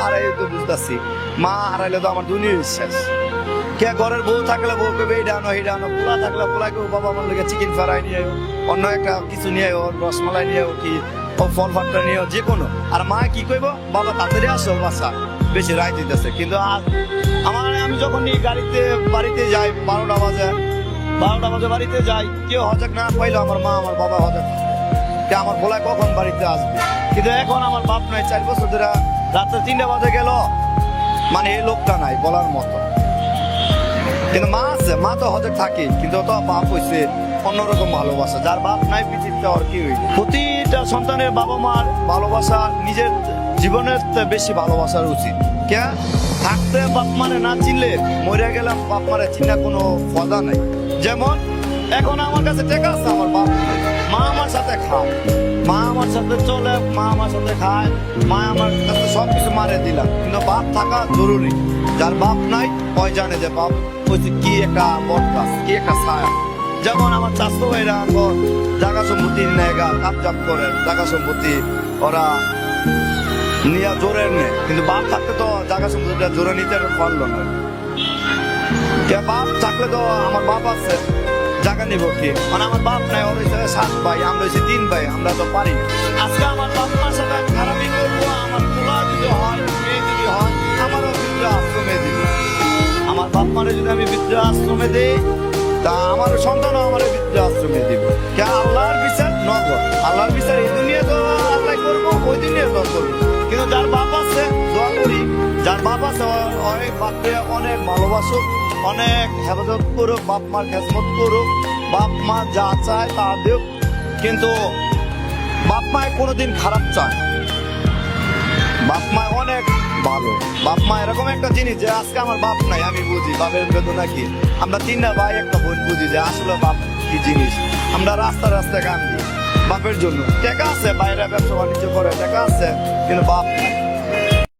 হারাই তো বুঝতেছি, মা হারাইলে তো আমার দুনিয়ার শেষ। কে ঘরের বউ থাকলে বউ কেবে এটা আনো এটা আনো, পোলা থাকলে পোলা কেউ বাবা আমার লেগে চিকেন ফ্রাই নিয়ে অন্য একটা কিছু নিয়ে রসমালাই নিয়ে কি ফল ফাটটা নিয়ে যে কোনো। আর মা কি কইব, বাবা তাড়াতাড়ি আসো বাসা, বেশি রায় দিতেছে। কিন্তু আমি যখন গাড়িতে বাড়িতে যাই 12টা বাজে বাড়িতে যাই, কেউ হজাক না পাইলো আমার মা আমার বাবা হজাক আমার বলায় কখন বাড়িতে আসবে। কিন্তু এখন আমার বাপ নাই, 4 বছর ধরে রাত্রে 3টা বাজে গেল, মানে এই লোকটা নাই বলার মতো। কিন্তু মা আছে, মা তো হজে থাকে, কিন্তু তো বাপ হয়েছে অন্যরকম ভালোবাসা। যার বাপ নাই পৃথিবীতে আর কি হইল। প্রতিটা সন্তানের বাবা মার ভালোবাসা নিজের জীবনের বেশি ভালোবাসার উচিত। কে থাকতে বাপ মারে না চিনলে, মরে গেলাম বাপ মারে চিনা কোনো ফদা নাই। যেমন এখন আমার কাছে টেকা আছে, আমার বাপ মা আমার সাথে খায়, মা আমার সাথে চলে, মা আমার সাথে খায়, মা আমার কাছে সবকিছু মারে দিলাম। কিন্তু বাপ থাকা জরুরি। যার বাপ নাই ওই জানে যে বাপ হচ্ছে কি একটা বট গাছ, কি একটা ছায়া। যেমন আমার চাষতো ভাইরা জায়গা সম্পত্তি নেগা কাপজাপ করে, জায়গা সম্পত্তি ওরা নিয়ে জোরে নেয়, কিন্তু বাপ থাকতে তো জায়গা সম্পত্তিটা জোরে নিতে পারলো না। বাপ থাকলে তো আমার বাপ আছে, জায়গা নিব কি, মানে আমার বাপ নাই, ওর হয়েছে 7 ভাই, আমরা হয়েছে 3 ভাই, আমরা তো পারি। আজকে আমার বাপ মার সাথে আমি খারাপই করবো, আমার পোলা যদি হয়, মেয়ে যদি হয়, আমারও বৃদ্ধাশ্রমে দিবি। আমার বাপ মারে যদি আমি বৃদ্ধাশ্রমে দিই, তা আমার সন্তানও আমার বৃদ্ধাশ্রমে দিব। কে আল্লাহর বিচার নগর, আল্লাহর বিচার এই দুনিয়া তো আল্লাহ করবো, ওই দুনিয়া তো করবো। কিন্তু যার বাপ আছে, দোয়া করি, যার বাপ আছে অনেক বাপকে অনেক ভালোবাসুক, অনেক হেফাজত করুক, বাপ মার খেজমত করুক, বাপ মা যা চায় তা দেব। কিন্তু বাপ মায় কোনোদিন খারাপ চায়, বাপ মায় অনেক ভালো। বাপ মা এরকম একটা জিনিস যে আজকে আমার বাপ নাই, আমি বুঝি বাপের বেদনা কি। আমরা 3টা ভাই 1টা বোন বুঝি যে আসলে বাপ কি জিনিস। আমরা রাস্তায় কান্দি বাপের জন্য। টাকা আছে, বাইরে ব্যবসা বাণিজ্য করে টাকা আছে, কিন্তু বাপ নাই।